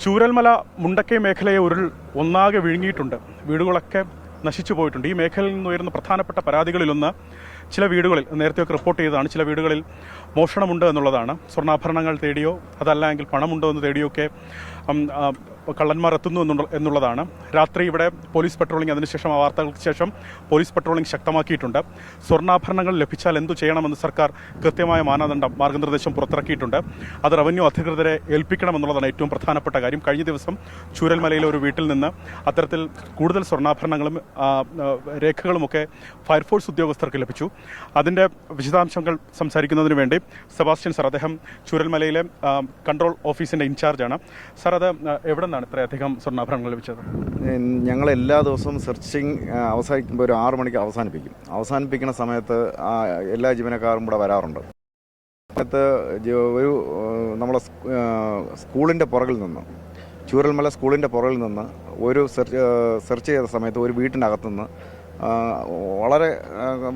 ചൂരൽമല മുണ്ടക്കൈ മേഖലയെ ഒന്നാകെ വിഴുങ്ങിയിട്ടുണ്ട്. വീടുകളൊക്കെ നശിച്ചു പോയിട്ടുണ്ട്. ഈ മേഖലയിൽ നിന്ന് ഉയർന്ന പ്രധാനപ്പെട്ട പരാതികളിലൊന്ന് ചില വീടുകളിൽ നേരത്തെയൊക്കെ റിപ്പോർട്ട് ചെയ്തതാണ്, ചില വീടുകളിൽ മോഷണമുണ്ട് എന്നുള്ളതാണ്. സ്വർണ്ണാഭരണങ്ങൾ തേടിയോ അതല്ലെങ്കിൽ പണമുണ്ടോ എന്ന് തേടിയൊക്കെ കള്ളന്മാർ എത്തുന്നു എന്നുള്ളതാണ്. രാത്രി ഇവിടെ പോലീസ് പെട്രോളിംഗ്, അതിനുശേഷം ആ വാർത്തകൾക്ക് ശേഷം പോലീസ് പെട്രോളിംഗ് ശക്തമാക്കിയിട്ടുണ്ട്. സ്വർണ്ണാഭരണങ്ങൾ ലഭിച്ചാൽ എന്തു ചെയ്യണമെന്ന് സർക്കാർ കൃത്യമായ മാർഗനിർദ്ദേശം പുറത്തിറക്കിയിട്ടുണ്ട്. അത് റവന്യൂ അധികൃതരെ ഏൽപ്പിക്കണമെന്നുള്ളതാണ് ഏറ്റവും പ്രധാനപ്പെട്ട കാര്യം. കഴിഞ്ഞ ദിവസം ചൂരൽമലയിലെ ഒരു വീട്ടിൽ നിന്ന് അത്തരത്തിൽ കൂടുതൽ സ്വർണ്ണാഭരണങ്ങളും രേഖകളുമൊക്കെ ഫയർഫോഴ്സ് ഉദ്യോഗസ്ഥർക്ക് ലഭിച്ചു. അതിൻ്റെ വിശദാംശങ്ങൾ സംസാരിക്കുന്നതിന് വേണ്ടി സെബാസ്റ്റ്യൻ സാർ, അദ്ദേഹം ചൂരൽമലയിലെ കൺട്രോൾ ഓഫീസിൻ്റെ ഇൻചാർജാണ്. സാർ, അത് എവിടെ നിന്നാണ് ഇത്രയധികം സ്വർണ്ണാഭരണങ്ങൾ ലഭിച്ചത്? ഞങ്ങൾ എല്ലാ ദിവസവും സെർച്ചിങ് അവസാനിക്കുമ്പോൾ ഒരു 6 മണിക്ക് അവസാനിപ്പിക്കുന്ന സമയത്ത് എല്ലാ ജീവനക്കാരും കൂടെ വരാറുണ്ട്. സമയത്ത് ഒരു നമ്മളെ സ്കൂളിൻ്റെ പുറകിൽ നിന്ന്, ചൂരൽമല സ്കൂളിൻ്റെ പുറകിൽ നിന്ന് ഒരു സെർച്ച് ചെയ്ത സമയത്ത് ഒരു വീട്ടിനകത്തുനിന്ന് വളരെ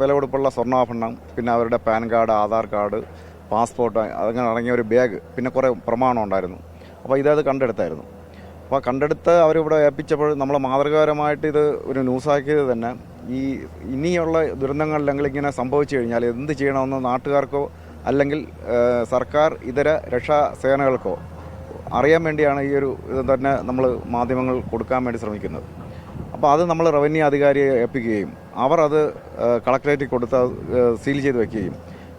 വിലപിടിപ്പുള്ള സ്വർണ്ണാഭരണം, പിന്നെ അവരുടെ pan card, Aadhaar card, passport, അങ്ങനെ അടങ്ങിയ ഒരു ബാഗ്, പിന്നെ കുറേ പ്രമാണം ഉണ്ടായിരുന്നു. അപ്പോൾ ഇതത് കണ്ടെടുത്തായിരുന്നു. അപ്പോൾ കണ്ടെടുത്ത് അവരിവിടെ ഏൽപ്പിച്ചപ്പോൾ നമ്മൾ മാതൃകാപരമായിട്ട് ഇത് ഒരു ന്യൂസാക്കിയത് തന്നെ ഇനിയുള്ള ദുരന്തങ്ങളിലെങ്കിൽ ഇങ്ങനെ സംഭവിച്ചു കഴിഞ്ഞാൽ എന്ത് ചെയ്യണമെന്ന് നാട്ടുകാർക്കോ അല്ലെങ്കിൽ സർക്കാർ ഇതര രക്ഷാസേനകൾക്കോ അറിയാൻ വേണ്ടിയാണ് ഈ ഒരു ഇത് തന്നെ നമ്മൾ മാധ്യമങ്ങൾ കൊടുക്കാൻ വേണ്ടി ശ്രമിക്കുന്നത്. അപ്പോൾ അത് നമ്മൾ റവന്യൂ അധികാരിയെ ഏൽപ്പിക്കുകയും അവർ അത് കളക്ടറേറ്റിൽ കൊടുത്ത് സീൽ ചെയ്ത് വയ്ക്കുകയും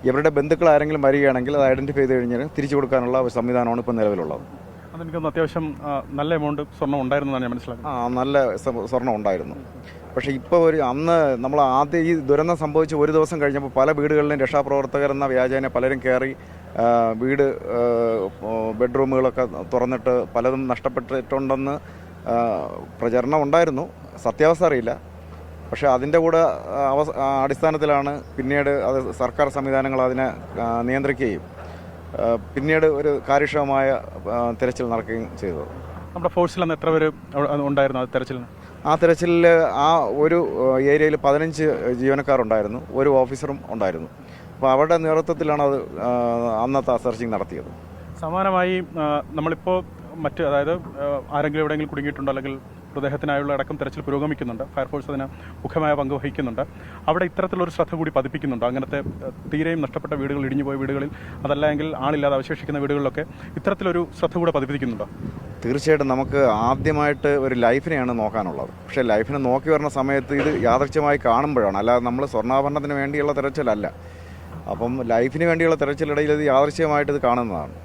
ഇവരുടെ ബന്ധുക്കൾ ആരെങ്കിലും വരികയാണെങ്കിൽ അത് ഐഡൻറ്റിഫൈ ചെയ്ത് കഴിഞ്ഞാൽ തിരിച്ചു കൊടുക്കാനുള്ള ഒരു സംവിധാനമാണ് ഇപ്പോൾ നിലവിലുള്ളത്. അതെനിക്കൊന്ന് അത്യാവശ്യം നല്ല എമൗണ്ട് സ്വർണ്ണം ഉണ്ടായിരുന്നതാണ് ഞാൻ മനസ്സിലാക്കുന്നത്. നല്ല സ്വർണ്ണം ഉണ്ടായിരുന്നു. പക്ഷേ ഇപ്പോൾ അന്ന് നമ്മൾ ആദ്യം ഈ ദുരന്തം സംഭവിച്ച് ഒരു ദിവസം കഴിഞ്ഞപ്പോൾ പല വീടുകളിലും രക്ഷാപ്രവർത്തകരെന്ന വ്യാജേന പലരും കയറി വീട് ബെഡ്റൂമുകളൊക്കെ തുറന്നിട്ട് പലതും നഷ്ടപ്പെട്ടിട്ടുണ്ടെന്ന് പ്രചരണം ഉണ്ടായിരുന്നു. സത്യാവസ്ഥ അറിയില്ല. പക്ഷേ അതിൻ്റെ കൂടെ അടിസ്ഥാനത്തിലാണ് പിന്നീട് അത് സർക്കാർ സംവിധാനങ്ങൾ അതിനെ നിയന്ത്രിക്കുകയും പിന്നീട് ഒരു കാര്യക്ഷമമായ തിരച്ചിൽ നടക്കുകയും ചെയ്തത്. നമ്മുടെ ഫോഴ്സിൽ അന്ന് എത്ര പേര് ഉണ്ടായിരുന്നു തെരച്ചിലിന്? ആ തെരച്ചിലിൽ ആ ഒരു ഏരിയയിൽ 15 ജീവനക്കാരുണ്ടായിരുന്നു, ഒരു ഓഫീസറും ഉണ്ടായിരുന്നു. അപ്പോൾ അവരുടെ നേതൃത്വത്തിലാണ് അത് അന്നത്തെ സെർച്ചിങ് നടത്തിയത്. സമാനമായി നമ്മളിപ്പോൾ അതായത് ആരെങ്കിലും എവിടെയെങ്കിലും കുടുങ്ങിയിട്ടുണ്ടോ അല്ലെങ്കിൽ മൃതദേഹത്തിനായുള്ള അടക്കം തെരച്ചിൽ പുരോഗമിക്കുന്നുണ്ട്. ഫയർഫോഴ്സ് അതിന് മുഖ്യമായ പങ്ക് വഹിക്കുന്നുണ്ട്. അവിടെ ഇത്തരത്തിലൊരു ശ്രദ്ധ കൂടി പതിപ്പിക്കുന്നുണ്ടോ? അങ്ങനത്തെ തീരെയും നഷ്ടപ്പെട്ട വീടുകൾ, ഇടിഞ്ഞുപോയ വീടുകളിൽ, അതല്ലെങ്കിൽ ആളില്ലാതെ അവശേഷിക്കുന്ന വീടുകളിലൊക്കെ ഇത്തരത്തിലൊരു ശ്രദ്ധ കൂടെ പതിപ്പിക്കുന്നുണ്ടോ? തീർച്ചയായിട്ടും നമുക്ക് ആദ്യമായിട്ട് ഒരു ലൈഫിനെയാണ് നോക്കാനുള്ളത്. പക്ഷേ ലൈഫിനെ നോക്കി വരുന്ന സമയത്ത് ഇത് യാദൃച്ഛ്യമായി കാണുമ്പോഴാണ്, അല്ലാതെ നമ്മൾ സ്വർണ്ണാഭരണത്തിന് വേണ്ടിയുള്ള തെരച്ചിലല്ല. അപ്പം ലൈഫിന് വേണ്ടിയുള്ള തെരച്ചിലിടയിൽ ഇത് യാദൃച്ഛ്യമായിട്ട് ഇത് കാണുന്നതാണ്.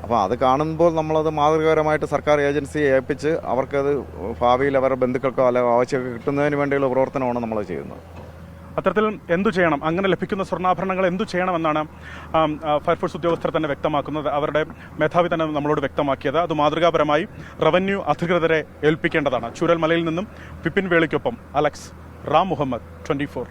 അപ്പോൾ അത് കാണുമ്പോൾ നമ്മളത് മാതൃകാപരമായിട്ട് സർക്കാർ ഏജൻസിയെ ഏൽപ്പിച്ച് അവർക്കത് ഭാവിയിൽ അവരുടെ ബന്ധുക്കൾക്കോ അല്ലെങ്കിൽ ആവശ്യമൊക്കെ കിട്ടുന്നതിന് വേണ്ടിയുള്ള പ്രവർത്തനമാണ് നമ്മൾ ചെയ്യുന്നത്. അത്തരത്തിൽ എന്തു ചെയ്യണം, അങ്ങനെ ലഭിക്കുന്ന സ്വർണ്ണാഭരണങ്ങൾ എന്തു ചെയ്യണമെന്നാണ് ഫയർഫോഴ്സ് ഉദ്യോഗസ്ഥർ തന്നെ വ്യക്തമാക്കുന്നത്. അവരുടെ മേധാവി തന്നെ നമ്മളോട് വ്യക്തമാക്കിയത് അത് മാതൃകാപരമായി റവന്യൂ അധികൃതരെ ഏൽപ്പിക്കേണ്ടതാണ്. ചൂരൽമലയിൽ നിന്നും വിപിൻ വേളിക്കൊപ്പം അലക്സ്, റാം മുഹമ്മദ്, 24.